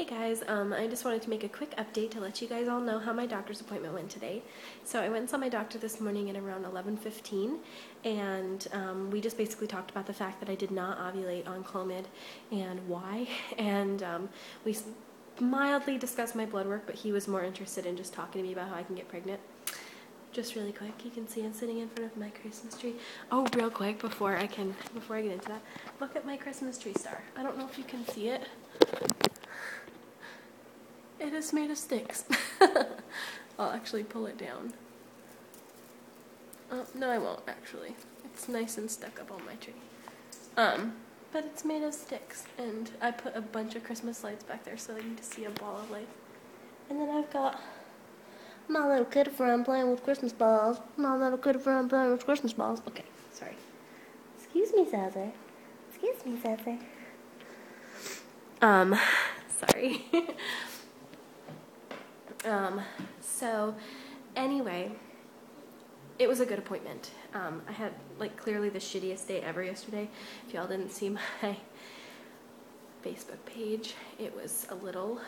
Hey guys, I just wanted to make a quick update to let you guys all know how my doctor's appointment went today. So I went and saw my doctor this morning at around 11:15, and we just basically talked about the fact that I did not ovulate on Clomid and why, and we mildly discussed my blood work, but he was more interested in just talking to me about how I can get pregnant. Just really quick, you can see I'm sitting in front of my Christmas tree. Oh, real quick, before I get into that, look at my Christmas tree star. I don't know if you can see it. It is made of sticks. I'll actually pull it down. Oh, no I won't actually. It's nice and stuck up on my tree. But it's made of sticks, and I put a bunch of Christmas lights back there so that you can see a ball of light. And then I've got my little kid friend playing with Christmas balls. My little kid friend playing with Christmas balls. Okay, sorry. Excuse me, Zaza. Excuse me, Zaza. Sorry. So anyway, it was a good appointment. I had like clearly the shittiest day ever yesterday. If y'all didn't see my Facebook page, it was a little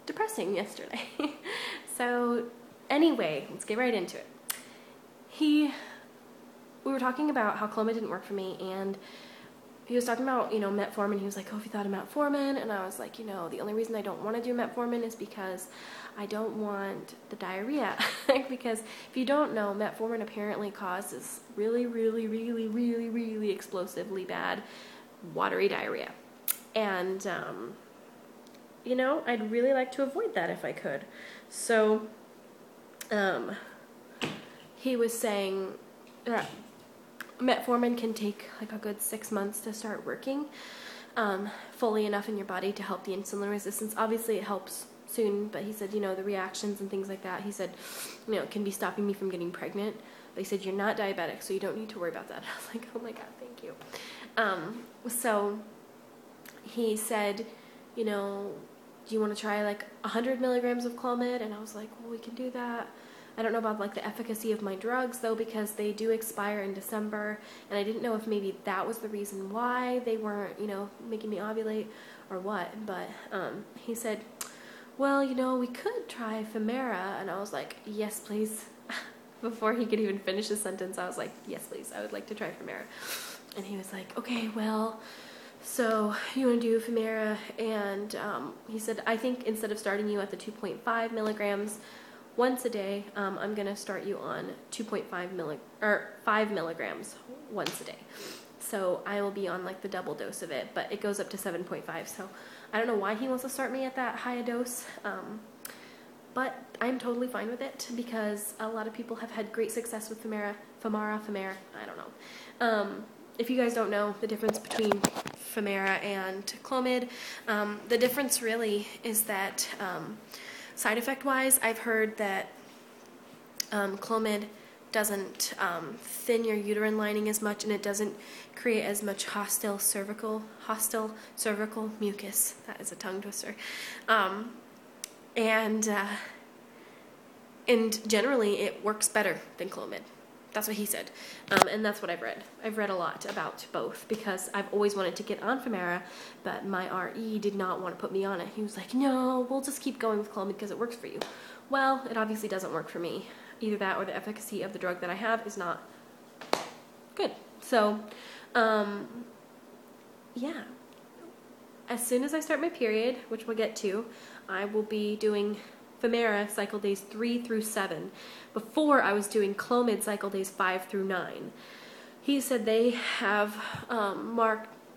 depressing yesterday. So anyway, let's get right into it. We were talking about how Clomid didn't work for me, and he was talking about, metformin. He was like, oh, if you thought of metformin? And I was like, the only reason I don't want to do metformin is because I don't want the diarrhea. Because if you don't know, metformin apparently causes really, really, really, really, really explosively bad watery diarrhea. And, I'd really like to avoid that if I could. So, he was saying metformin can take like a good 6 months to start working fully enough in your body to help the insulin resistance. Obviously it helps soon, but he said, the reactions and things like that, he said, it can be stopping me from getting pregnant. But he said, you're not diabetic, so you don't need to worry about that. I was like, oh my God, thank you. So he said, do you want to try like 100 milligrams of Clomid? And I was like, well, we can do that. I don't know about like the efficacy of my drugs though, because they do expire in December, and I didn't know if maybe that was the reason why they weren't, making me ovulate or what. But he said, well, we could try Femera, and I was like, yes, please. Before he could even finish the sentence, I was like, yes, please, I would like to try Femera. And he was like, okay, well, so you want to do Femera? And he said, I think instead of starting you at the 2.5 milligrams once a day, I'm going to start you on 5 milligrams once a day. So I will be on like the double dose of it, but it goes up to 7.5. So I don't know why he wants to start me at that high a dose, but I'm totally fine with it because a lot of people have had great success with Femera, I don't know. If you guys don't know the difference between Femera and Clomid, the difference really is that side effect wise, I've heard that Clomid doesn't thin your uterine lining as much, and it doesn't create as much hostile cervical mucus. That is a tongue twister. And generally it works better than Clomid. That's what he said. And that's what I've read. I've read a lot about both because I've always wanted to get on Femera, but my RE did not want to put me on it. He was like, no, we'll just keep going with Clomid because it works for you. Well, it obviously doesn't work for me. Either that or the efficacy of the drug that I have is not good. So, yeah. As soon as I start my period, which we'll get to, I will be doing Femera cycle days 3 through 7. Before, I was doing Clomid cycle days 5 through 9. He said they have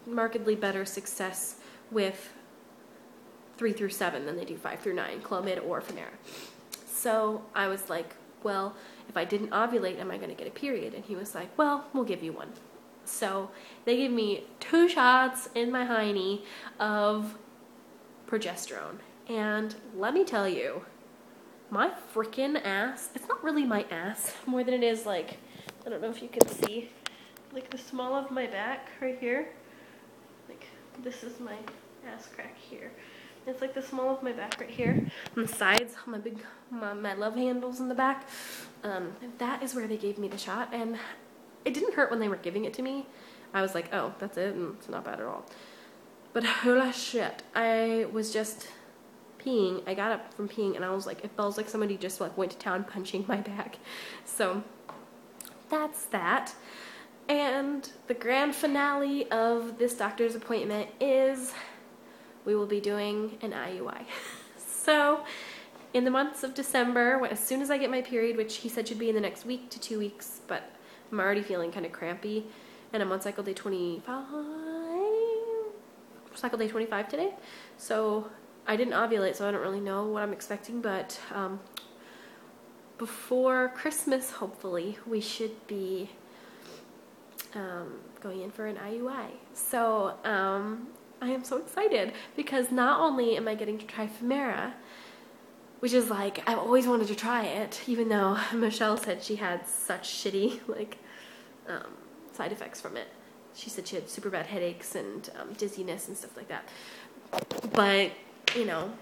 markedly better success with 3 through 7 than they do 5 through 9, Clomid or Femera. So I was like, well, if I didn't ovulate, am I going to get a period? And he was like, well, we'll give you one. So they gave me 2 shots in my hiney of progesterone. And let me tell you, my freaking ass, it's not really my ass more than it is like, I don't know if you can see, like the small of my back right here. Like this is my ass crack here. It's like the small of my back right here. On the sides, my love handles in the back. That is where they gave me the shot, and it didn't hurt when they were giving it to me. I was like, oh, that's it, and it's not bad at all. But holy shit, I was just peeing. I got up from peeing and I was like, it feels like somebody just like went to town punching my back. So that's that. And the grand finale of this doctor's appointment is we will be doing an IUI. So in the months of December, as soon as I get my period, which he said should be in the next week to 2 weeks, but I'm already feeling kind of crampy, and I'm on cycle day 25 today. So I didn't ovulate, so I don't really know what I'm expecting, but before Christmas, hopefully, we should be going in for an IUI. So I am so excited because not only am I getting to try Femera, which is like, I've always wanted to try it, even though Michelle said she had such shitty like side effects from it. She said she had super bad headaches and dizziness and stuff like that. But, you know,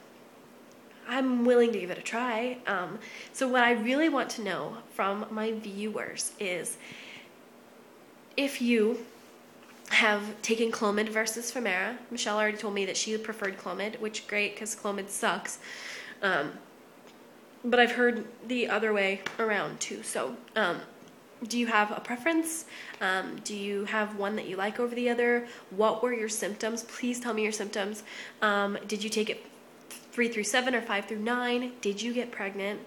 I'm willing to give it a try. So what I really want to know from my viewers is if you have taken Clomid versus Femera. Michelle already told me that she preferred Clomid, which great because Clomid sucks. But I've heard the other way around too. So do you have a preference? Do you have one that you like over the other? What were your symptoms? Please tell me your symptoms. Did you take it 3 through 7 or 5 through 9? Did you get pregnant?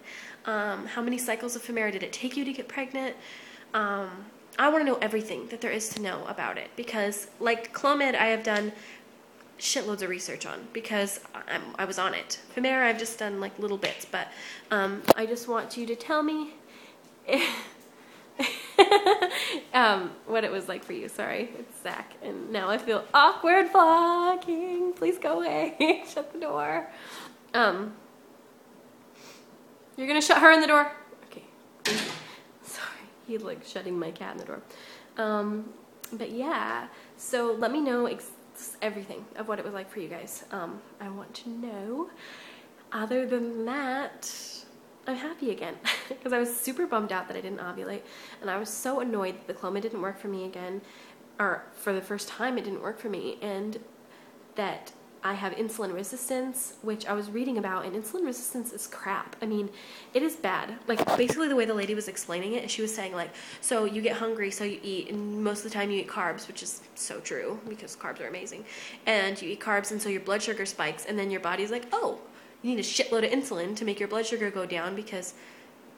How many cycles of Femera did it take you to get pregnant? I want to know everything that there is to know about it because, like Clomid, I have done shitloads of research on because I was on it. Femera, I've just done like little bits, but I just want you to tell me what it was like for you. Sorry, it's Zach, and now I feel awkward vlogging. Please go away. Shut the door. You're gonna shut her in the door? Okay. He's like shutting my cat in the door. But yeah, so let me know everything of what it was like for you guys. I want to know. Other than that, I'm happy again because I was super bummed out that I didn't ovulate, and I was so annoyed that the Clomid didn't work for me again, or for the first time it didn't work for me, and that I have insulin resistance, which I was reading about, and insulin resistance is crap. I mean, it is bad. Like, basically the way the lady was explaining it, she was saying, like, so you get hungry, so you eat, and most of the time you eat carbs, which is so true, because carbs are amazing. And you eat carbs, and so your blood sugar spikes, and then your body's like, oh, you need a shitload of insulin to make your blood sugar go down, because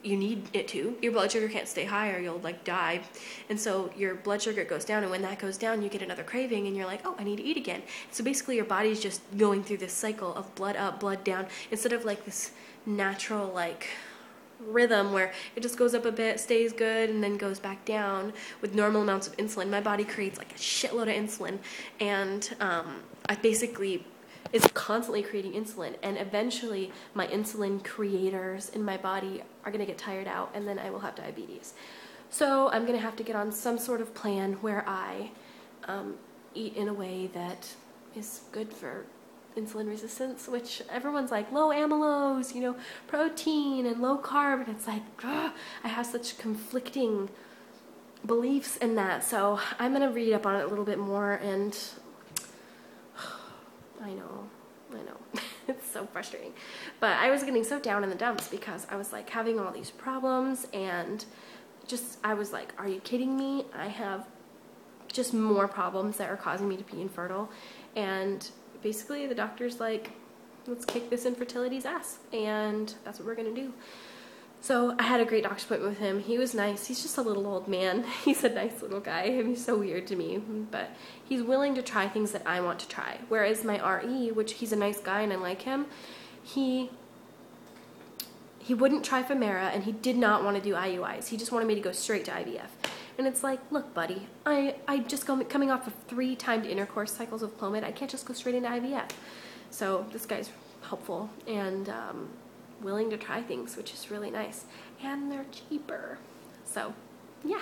you need it to. Your blood sugar can't stay high or you'll like die. And so your blood sugar goes down, and when that goes down, you get another craving, and you're like, oh, I need to eat again. So basically your body's just going through this cycle of blood up, blood down, instead of like this natural like rhythm where it just goes up a bit, stays good, and then goes back down with normal amounts of insulin. My body creates like a shitload of insulin, and I basically is constantly creating insulin, and eventually my insulin creators in my body are going to get tired out, and then I will have diabetes. So I'm going to have to get on some sort of plan where I eat in a way that is good for insulin resistance, which everyone's like low amylose, you know, protein and low carb, and it's like, ugh, I have such conflicting beliefs in that. So I'm going to read up on it a little bit more, and I know. It's so frustrating. But I was getting so down in the dumps because I was like having all these problems, and just, I was like, are you kidding me? I have just more problems that are causing me to be infertile. And basically the doctor's like, let's kick this infertility's ass. And that's what we're going to do. So I had a great doctor's appointment with him. He was nice. He's just a little old man. He's a nice little guy. I mean, he's so weird to me, but he's willing to try things that I want to try. Whereas my RE, which he's a nice guy and I like him, he wouldn't try Femera, and he did not want to do IUIs. He just wanted me to go straight to IVF. And it's like, look, buddy, I just coming off of 3 timed intercourse cycles of Clomid. I can't just go straight into IVF. So this guy's helpful and willing to try things, which is really nice, and they're cheaper. So yeah,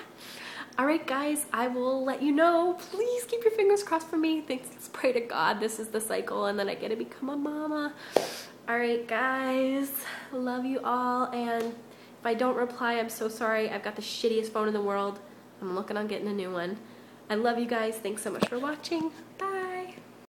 all right guys, I will let you know. Please keep your fingers crossed for me. Let's pray to God this is the cycle and then I get to become a mama. All right guys, love you all, and if I don't reply, I'm so sorry. I've got the shittiest phone in the world. I'm looking on getting a new one. I love you guys. Thanks so much for watching. Bye.